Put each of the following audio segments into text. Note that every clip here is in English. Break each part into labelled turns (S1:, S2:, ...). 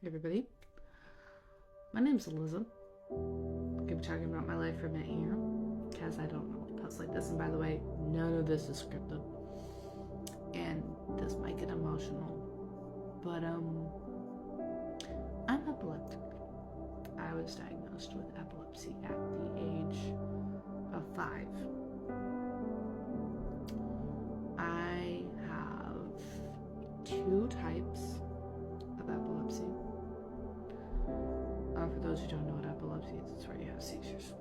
S1: Hey everybody, my name's Eliza. I'm gonna be talking about my life for a minute here, because I don't know posts like this. And by the way, none of this is scripted, and this might get emotional. But I'm epileptic. I was diagnosed with epilepsy at the age of 5. I have 2 types of epilepsy. For those who don't know what epilepsy is, it's where you have seizures.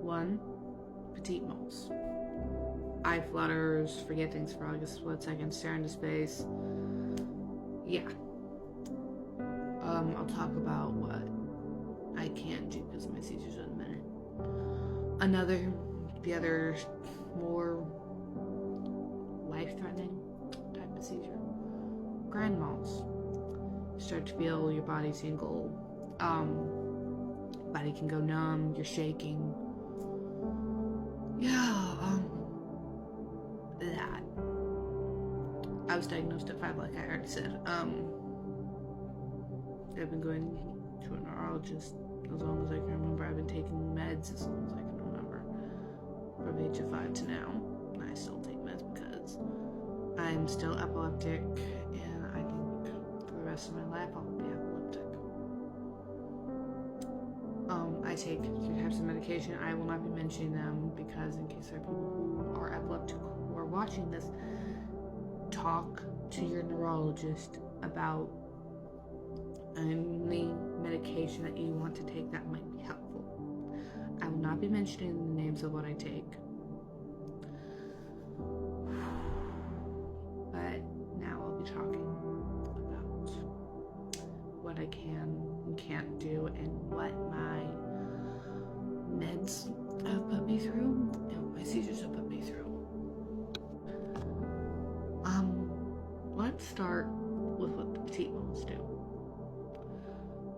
S1: 1, petite moles. Eye flutters, forget things for like a split second, stare into space. Yeah. I'll talk about what I can do because of my seizures in a minute. The other more life-threatening type of seizure, grand moles. Start to feel your body tingle, body can go numb, you're shaking. That. I was diagnosed at 5, like I already said. I've been going to a neurologist as long as I can remember. I've been taking meds as long as I can remember. From the age of 5 to now. I still take meds because I'm still epileptic, and I think for the rest of my life I'll be epileptic. I take 3 types of medication. I will not be mentioning them because in case there are people who are epileptic who are watching this, talk to your neurologist about any medication that you want to take that might be helpful. I will not be mentioning the names of what I take. But now I'll be talking about what I can and can't do and what my meds have put me through and what my seizures have put me through. Let's start with what the petite moles do.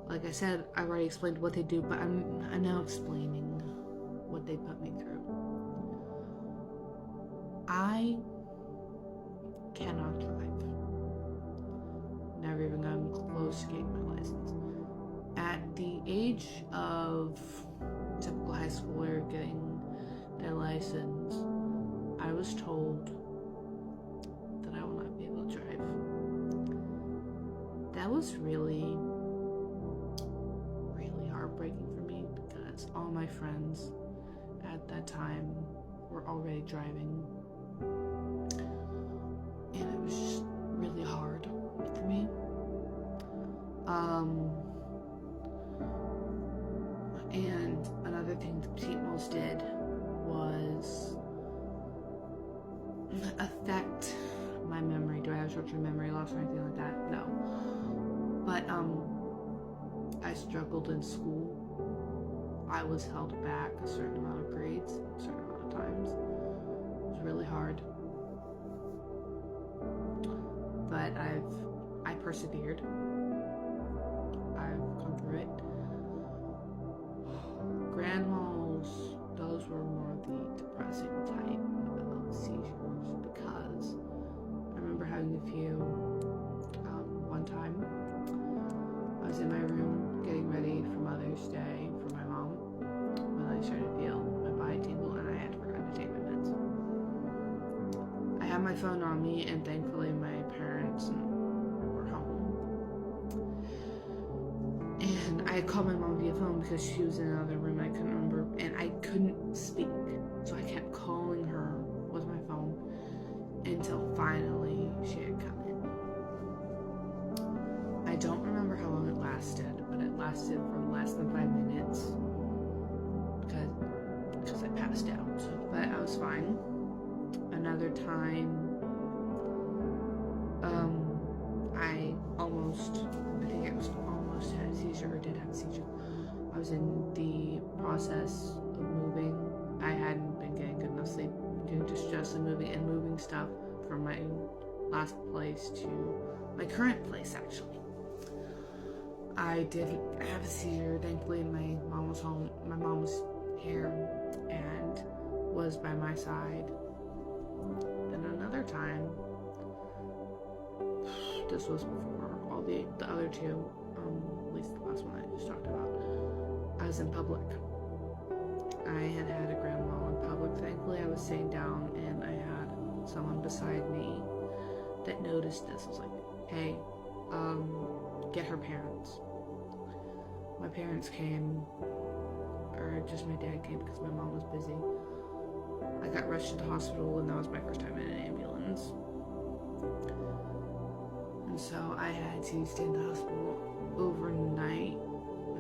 S1: Like I said, I've already explained what they do, but I'm now explaining what they put me through. I cannot drive. Never even gotten close to getting my license. At the age of typical high schooler getting their license, I was told that I will not be able to drive. That was really heartbreaking for me because all my friends at that time were already driving, and it was just really hard for me. And another thing the petite moles did was affect my memory. Do I have short-term memory loss or anything like that? No. But I struggled in school. I was held back a certain amount of grades, a certain amount of times. It was really hard. But I persevered. I've come through it. Grand moles, those were more of the depressing type of seizures because I remember having a few. One time I was in my room getting ready for Mother's Day for my mom when I started to feel my body tingle and I had forgotten to take my meds. I had my phone on me and thankfully my parents were home. And I had called my mom via phone because she was in another room and I couldn't remember and I couldn't speak. So I kept calling her with my phone until finally she had come in. I don't remember how long it lasted, but it lasted for less than 5 minutes because I passed out, but I was fine. Another time, I think it was almost had a seizure or did have a seizure. I was in the process of moving. I hadn't been getting good enough sleep, doing just moving stuff from my last place to my current place, actually. I did have a seizure. Thankfully, my mom was home. My mom was here and was by my side. Then another time, this was before all the other two, at least the last one I just talked about, I was in public. I had a grand mal in public. Thankfully, I was sitting down and I had someone beside me that noticed this. I was like, hey, get her parents. My parents came, or just my dad came because my mom was busy. I got rushed to the hospital and that was my first time in an ambulance. And so I had to stay in the hospital overnight,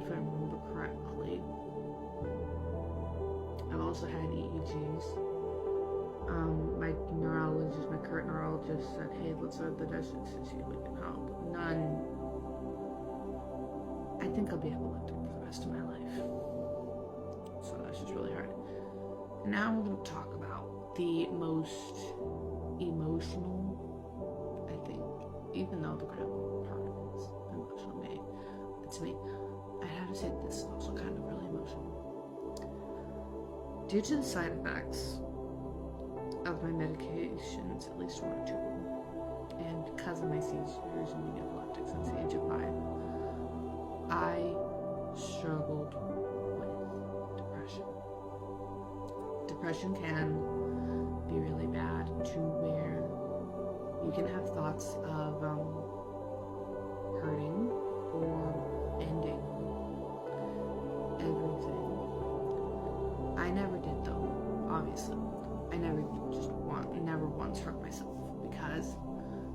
S1: if I remember correctly. I've also had EEGs. My neurologist, my current neurologist said, hey, let's start the distance to see if we can help. None. I think I'll be epileptic for the rest of my life. So that's just really hard. Now we're going to talk about the most emotional, I think, even though the grandma part is emotional, it's me. I have to say this is also kind of really emotional. Due to the side effects of my medications, at least one or two, and because of my seizures and being epileptic since the age of 5, I struggled with depression. Depression can be really bad to where you can have thoughts of hurting or ending everything. I never did though, obviously. I never once hurt myself because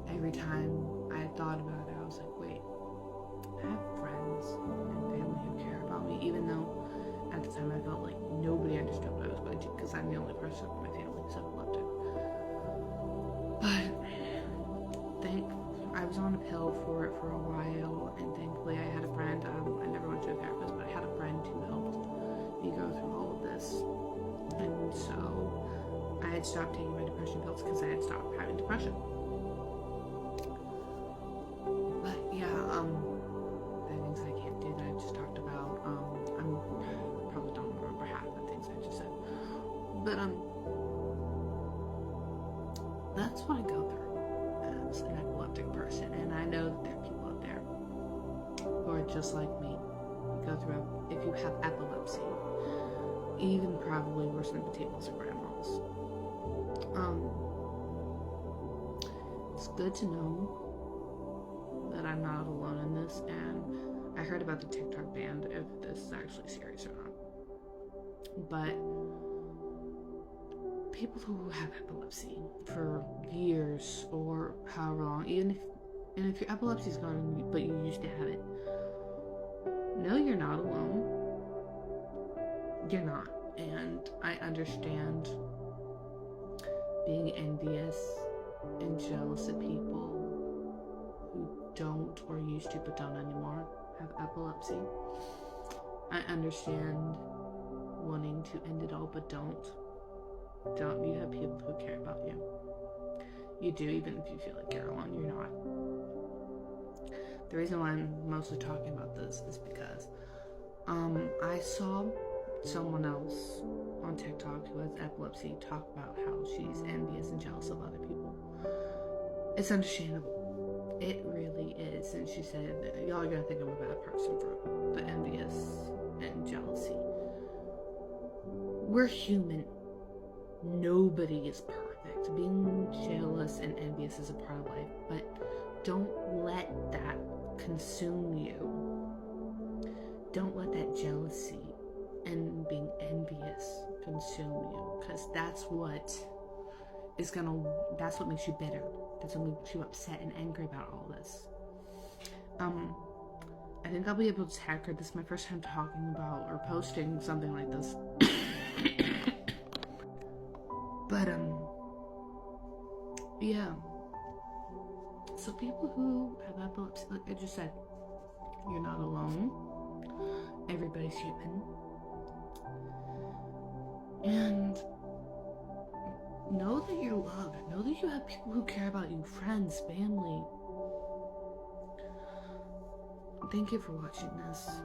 S1: every time I thought about it, I was like, wait, I have friends and family who care about me, even though at the time I felt like nobody understood what I was going to because I'm the only person in my family who's epileptic. But I was on a pill for it for a while, and thankfully I had a friend, I never went to a therapist, but I had a friend who helped me go through all of this. And so I had stopped taking my depression pills because I had stopped having depression. But yeah, the things I can't do that I just talked about, I probably don't remember half the things I just said. But that's what I go through as an epileptic person, and I know that there are people out there who are just like me. You go through if you have epilepsy, even probably worse than potatoes or grandmas. It's good to know that I'm not alone in this, and I heard about the TikTok ban, if this is actually serious or not. But people who have epilepsy for years or however long, if your epilepsy is gone but you used to have it, no, you're not alone. You're not. And I understand being envious and jealous of people who don't or used to but don't anymore have epilepsy. I understand wanting to end it all but don't. You have people who care about you. You do, even if you feel like you're alone, you're not. The reason why I'm mostly talking about this is because I saw someone else on TikTok who has epilepsy talk about how she's envious and jealous of other people. It's understandable. It really is. And she said, y'all are gonna think I'm a bad person for the envious and jealousy. We're human. Nobody is perfect. Being jealous and envious is a part of life, but don't let that consume you. Don't let that jealousy and being envious consume you, because that's what makes you bitter. That's what makes you upset and angry about all this. I think I'll be able to tackle this. My first time talking about or posting something like this. But yeah. So people who have epilepsy, like I just said, you're not alone. Everybody's human. And know that you're loved. Know that you have people who care about you, friends, family. Thank you for watching this.